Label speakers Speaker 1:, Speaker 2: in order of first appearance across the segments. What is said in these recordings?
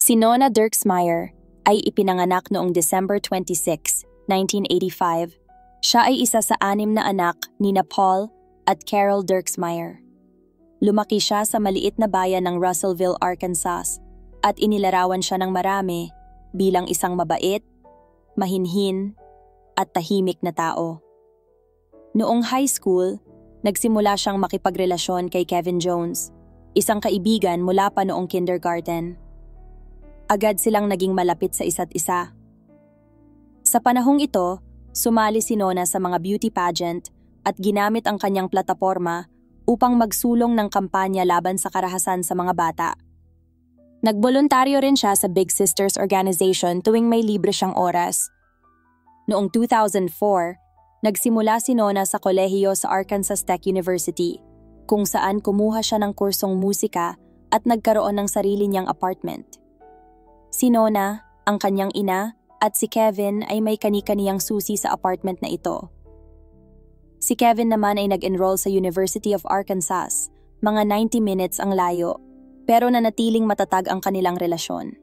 Speaker 1: Si Nona Dirksmeyer ay ipinanganak noong December 26, 1985. Siya ay isa sa 6 na anak ni Paul at Carol Dirksmeyer. Lumaki siya sa maliit na bayan ng Russellville, Arkansas at inilarawan siya ng marami bilang isang mabait, mahinhin at tahimik na tao. Noong high school, nagsimula siyang makipagrelasyon kay Kevin Jones, isang kaibigan mula pa noong kindergarten. Agad silang naging malapit sa isa't isa. Sa panahong ito, sumali si Nona sa mga beauty pageant at ginamit ang kanyang plataporma upang magsulong ng kampanya laban sa karahasan sa mga bata. Nagboluntaryo rin siya sa Big Sisters organization tuwing may libre siyang oras. Noong 2004, nagsimula si Nona sa kolehiyo sa Arkansas Tech University, kung saan kumuha siya ng kursong musika at nagkaroon ng sarili niyang apartment. Si Nona, ang kanyang ina, at si Kevin ay may kani-kaniyang susi sa apartment na ito. Si Kevin naman ay nag-enroll sa University of Arkansas, mga 90 minutes ang layo, pero nanatiling matatag ang kanilang relasyon.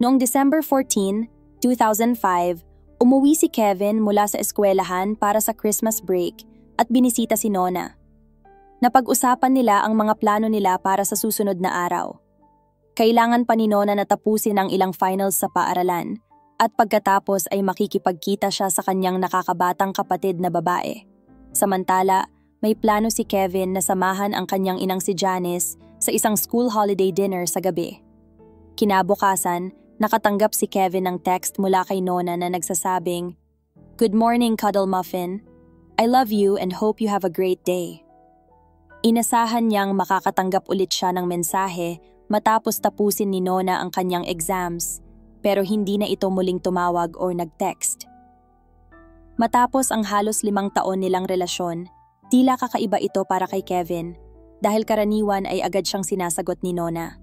Speaker 1: Noong December 14, 2005, umuwi si Kevin mula sa eskwelahan para sa Christmas break at binisita si Nona. Napag-usapan nila ang mga plano nila para sa susunod na araw. Kailangan pa ni Nona na tapusin ang ilang finals sa paaralan at pagkatapos ay makikipagkita siya sa kanyang nakakabatang kapatid na babae. Samantala, may plano si Kevin na samahan ang kanyang inang si Janice sa isang school holiday dinner sa gabi. Kinabukasan, nakatanggap si Kevin ng text mula kay Nona na nagsasabing, "Good morning, Cuddle Muffin. I love you and hope you have a great day." Inasahan niyang makakatanggap ulit siya ng mensahe matapos tapusin ni Nona ang kanyang exams, pero hindi na ito muling tumawag o nag-text. Matapos ang halos 5 taon nilang relasyon, tila kakaiba ito para kay Kevin dahil karaniwan ay agad siyang sinasagot ni Nona.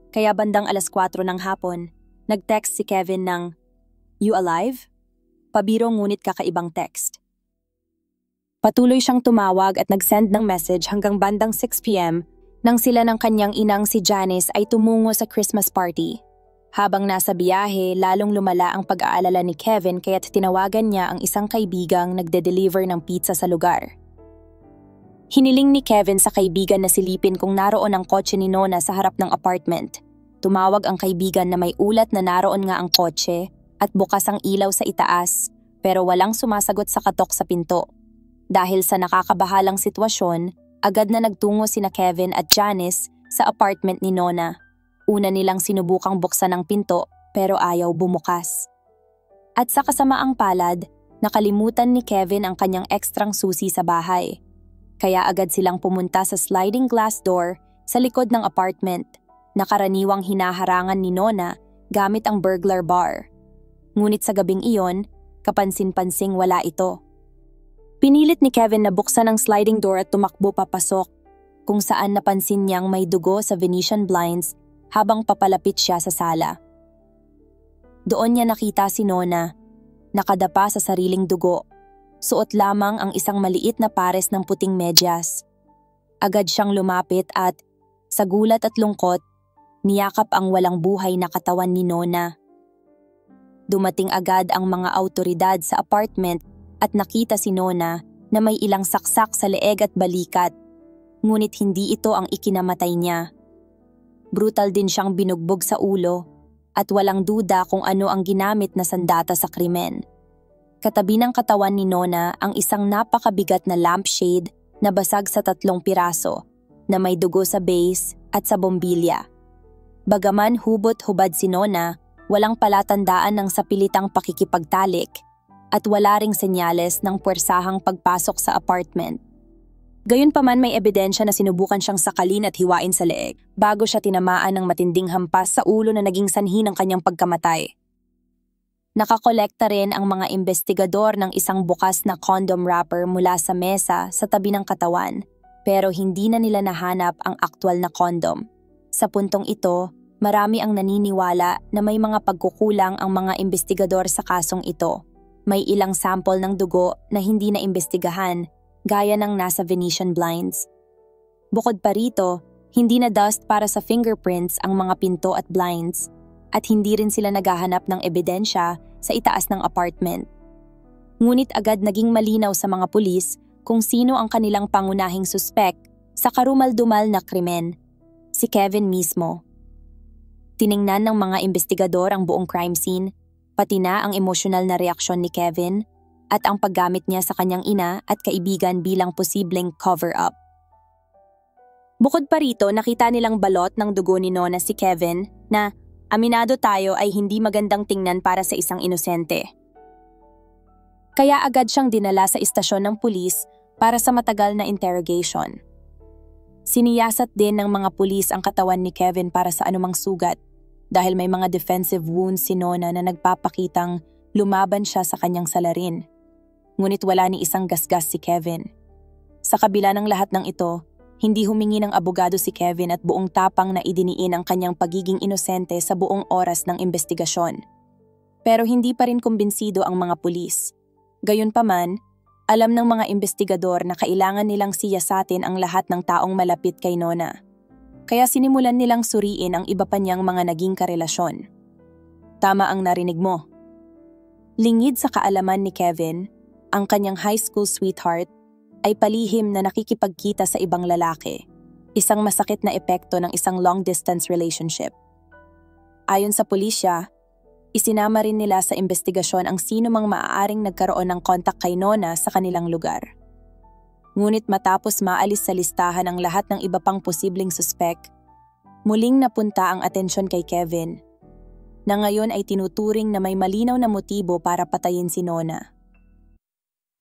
Speaker 1: Kaya bandang 4:00 ng hapon, nag-text si Kevin ng, "You alive?" Pabiro ngunit kakaibang text. Patuloy siyang tumawag at nag-send ng message hanggang bandang 6 p.m. nang sila ng kanyang inang si Janice ay tumungo sa Christmas party. Habang nasa biyahe, lalong lumala ang pag-aalala ni Kevin kaya't tinawagan niya ang isang kaibigang nagde-deliver ng pizza sa lugar. Hiniling ni Kevin sa kaibigan na silipin kung naroon ang kotse ni Nona sa harap ng apartment. Tumawag ang kaibigan na may ulat na naroon nga ang kotse at bukas ang ilaw sa itaas, pero walang sumasagot sa katok sa pinto. Dahil sa nakakabahalang sitwasyon, agad na nagtungo sina Kevin at Janice sa apartment ni Nona. Una nilang sinubukang buksan ang pinto pero ayaw bumukas. At sa kasamaang palad, nakalimutan ni Kevin ang kanyang ekstrang susi sa bahay. Kaya agad silang pumunta sa sliding glass door sa likod ng apartment na karaniwang hinaharangan ni Nona gamit ang burglar bar. Ngunit sa gabing iyon, kapansin-pansing wala ito. Pinilit ni Kevin na buksan ang sliding door at tumakbo papasok, kung saan napansin niyang may dugo sa Venetian blinds habang papalapit siya sa sala. Doon niya nakita si Nona, nakadapa sa sariling dugo, suot lamang ang isang maliit na pares ng puting medyas. Agad siyang lumapit at, sa gulat at lungkot, niyakap ang walang buhay na katawan ni Nona. Dumating agad ang mga awtoridad sa apartment at nakita si Nona na may ilang saksak sa leeg at balikat, ngunit hindi ito ang ikinamatay niya. Brutal din siyang binugbog sa ulo at walang duda kung ano ang ginamit na sandata sa krimen. Katabi ng katawan ni Nona ang isang napakabigat na lampshade na basag sa 3 piraso na may dugo sa base at sa bombilya. Bagaman hubot-hubad si Nona, walang palatandaan ng sapilitang pakikipagtalik at wala ring senyales ng puwersahang pagpasok sa apartment. Gayunpaman may ebidensya na sinubukan siyang sakalin at hiwain sa leeg bago siya tinamaan ng matinding hampas sa ulo na naging sanhi ng kanyang pagkamatay. Nakakolekta rin ang mga investigador ng isang bukas na condom wrapper mula sa mesa sa tabi ng katawan, pero hindi na nila nahanap ang aktwal na condom. Sa puntong ito, marami ang naniniwala na may mga pagkukulang ang mga investigador sa kasong ito. May ilang sample ng dugo na hindi na imbestigahan, gaya ng nasa Venetian blinds. Bukod pa rito, Hindi na dust para sa fingerprints ang mga pinto at blinds, at hindi rin sila naghahanap ng ebidensya sa itaas ng apartment. Ngunit agad naging malinaw sa mga pulis kung sino ang kanilang pangunahing suspek sa karumal-dumal na krimen, si Kevin mismo. Tiningnan ng mga investigador ang buong crime scene, pati na ang emosyonal na reaksyon ni Kevin at ang paggamit niya sa kanyang ina at kaibigan bilang posibleng cover-up. Bukod pa rito, nakita nilang balot ng dugo ni Nona si Kevin na, aminado tayo, ay hindi magandang tingnan para sa isang inosente. Kaya agad siyang dinala sa istasyon ng pulis para sa matagal na interrogation. Siniyasat din ng mga pulis ang katawan ni Kevin para sa anumang sugat dahil may mga defensive wounds si Nona na nagpapakitang lumaban siya sa kanyang salarin. Ngunit wala ni isang gasgas si Kevin. Sa kabila ng lahat ng ito, hindi humingi ng abogado si Kevin at buong tapang na idiniin ang kanyang pagiging inosente sa buong oras ng investigasyon. Pero hindi pa rin kumbinsido ang mga pulis. Gayunpaman, alam ng mga investigador na kailangan nilang siyasatin ang lahat ng taong malapit kay Nona. Kaya sinimulan nilang suriin ang iba pa niyang mga naging karelasyon. Tama ang narinig mo. Lingid sa kaalaman ni Kevin, ang kanyang high school sweetheart ay palihim na nakikipagkita sa ibang lalaki, isang masakit na epekto ng isang long-distance relationship. Ayon sa pulisya, isinama rin nila sa investigasyon ang sino mang maaaring nagkaroon ng kontak kay Nona sa kanilang lugar. Ngunit matapos maalis sa listahan ang lahat ng iba pang posibleng suspek, muling napunta ang atensyon kay Kevin, na ngayon ay tinuturing na may malinaw na motibo para patayin si Nona.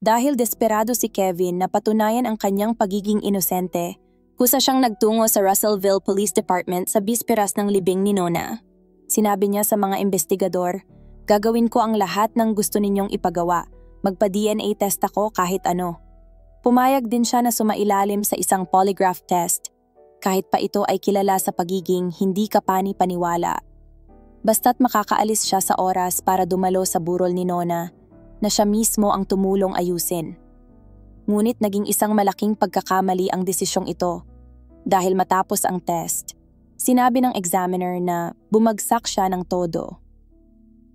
Speaker 1: Dahil desperado si Kevin na patunayan ang kanyang pagiging inosente, kusa siyang nagtungo sa Russellville Police Department sa bisperas ng libing ni Nona. Sinabi niya sa mga investigador, "Gagawin ko ang lahat ng gusto ninyong ipagawa. Magpa-DNA test ako kahit ano." Pumayag din siya na sumailalim sa isang polygraph test, kahit pa ito ay kilala sa pagiging hindi kapani-paniwala. Basta't makakaalis siya sa oras para dumalo sa burol ni Nona, na siya mismo ang tumulong ayusin. Ngunit naging isang malaking pagkakamali ang desisyong ito dahil matapos ang test, sinabi ng examiner na bumagsak siya ng todo.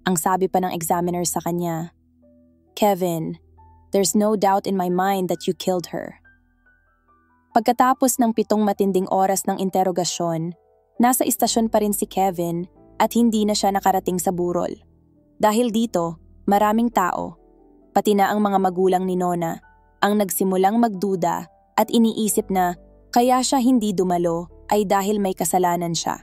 Speaker 1: Ang sabi pa ng examiner sa kanya, "Kevin, there's no doubt in my mind that you killed her." Pagkatapos ng 7 matinding oras ng interogasyon, nasa istasyon pa rin si Kevin at hindi na siya nakarating sa burol. Dahil dito, maraming tao, pati na ang mga magulang ni Nona, ang nagsimulang magduda at iniisip na kaya siya hindi dumalo ay dahil may kasalanan siya.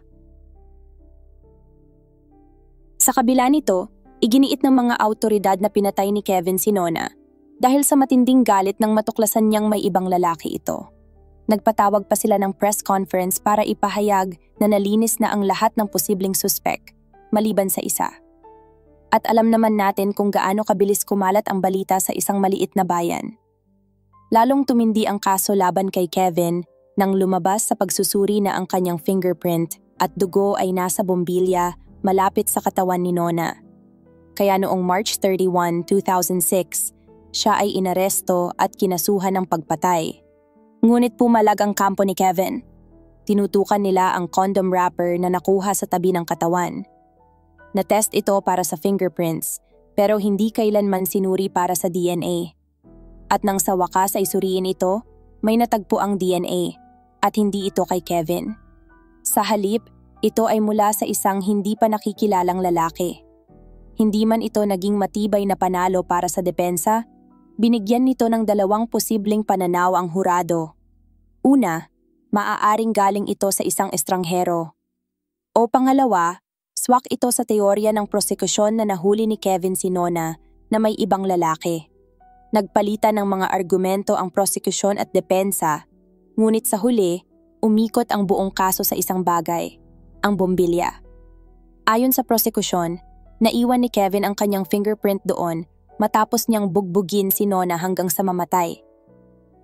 Speaker 1: Sa kabila nito, iginiit ng mga awtoridad na pinatay ni Kevin si Nona dahil sa matinding galit nang matuklasan niyang may ibang lalaki ito. Nagpatawag pa sila ng press conference para ipahayag na nalinis na ang lahat ng posibleng suspek, maliban sa isa. At alam naman natin kung gaano kabilis kumalat ang balita sa isang maliit na bayan. Lalong tumindi ang kaso laban kay Kevin nang lumabas sa pagsusuri na ang kanyang fingerprint at dugo ay nasa bombilya malapit sa katawan ni Nona. Kaya noong March 31, 2006, siya ay inaresto at kinasuhan ng pagpatay. Ngunit pumalag ang kampo ni Kevin. Tinutukan nila ang condom wrapper na nakuha sa tabi ng katawan. Na-test ito para sa fingerprints, pero hindi kailanman sinuri para sa DNA. At nang sa wakas ay suriin ito, may natagpo ang DNA, at hindi ito kay Kevin. Sa halip, ito ay mula sa isang hindi pa nakikilalang lalaki. Hindi man ito naging matibay na panalo para sa depensa, binigyan nito ng 2 posibleng pananaw ang hurado. Una, maaaring galing ito sa isang estranghero. O pangalawa, swak ito sa teorya ng prosekusyon na nahuli ni Kevin si Nona na may ibang lalaki. Nagpalitan ng mga argumento ang prosekusyon at depensa, ngunit sa huli, umikot ang buong kaso sa isang bagay, ang bombilya. Ayon sa prosekusyon, naiwan ni Kevin ang kanyang fingerprint doon matapos niyang bugbugin si Nona hanggang sa mamatay.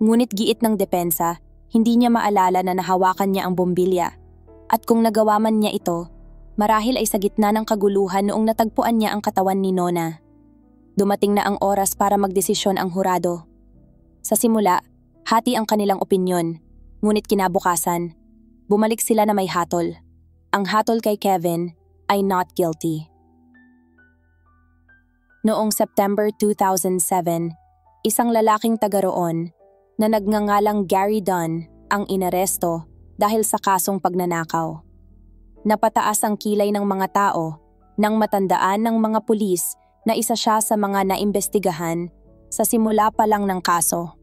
Speaker 1: Ngunit giit ng depensa, hindi niya maalala na nahawakan niya ang bombilya. At kung nagawa man niya ito, marahil ay sa gitna ng kaguluhan noong natagpuan niya ang katawan ni Nona. Dumating na ang oras para magdesisyon ang hurado. Sa simula, hati ang kanilang opinyon, ngunit kinabukasan, bumalik sila na may hatol. Ang hatol kay Kevin ay not guilty. Noong September 2007, isang lalaking taga roon na nagngangalang Gary Dunn ang inaresto dahil sa kasong pagnanakaw. Napataas ang kilay ng mga tao nang matandaan ng mga pulis na isa siya sa mga naimbestigahan sa simula pa lang ng kaso.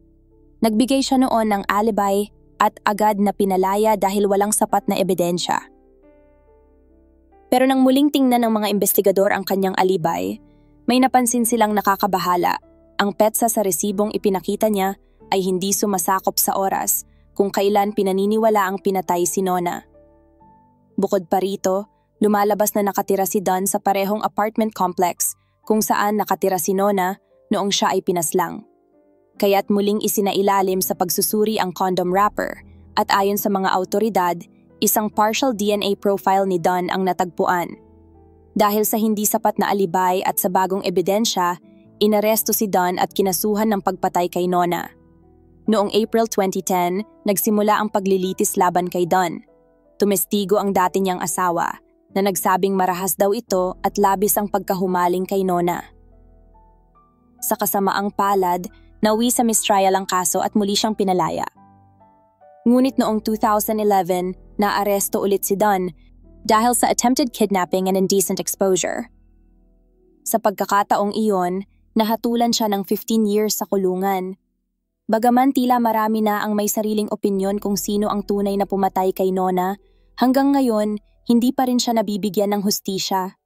Speaker 1: Nagbigay siya noon ng alibi at agad na pinalaya dahil walang sapat na ebidensya. Pero nang muling tingnan ng mga investigador ang kanyang alibay, may napansin silang nakakabahala. Ang petsa sa resibong ipinakita niya ay hindi sumasakop sa oras kung kailan pinaniniwala ang pinatay si Nona. Bukod pa rito, lumalabas na nakatira si Dunn sa parehong apartment complex kung saan nakatira si Nona noong siya ay pinaslang. Kaya't muling isinailalim sa pagsusuri ang condom wrapper at ayon sa mga autoridad, isang partial DNA profile ni Dunn ang natagpuan. Dahil sa hindi sapat na alibay at sa bagong ebidensya, inaresto si Dunn at kinasuhan ng pagpatay kay Nona. Noong April 2010, nagsimula ang paglilitis laban kay Dunn. Tumestigo ang dati niyang asawa na nagsabing marahas daw ito at labis ang pagkahumaling kay Nona. Sa kasamaang palad, nauwi sa mistrial ang kaso at muli siyang pinalaya. Ngunit noong 2011, naaresto ulit si Dunn dahil sa attempted kidnapping and indecent exposure. Sa pagkakataong iyon, nahatulan siya ng 15 years sa kulungan. Bagaman tila marami na ang may sariling opinyon kung sino ang tunay na pumatay kay Nona, hanggang ngayon, hindi pa rin siya nabibigyan ng hustisya.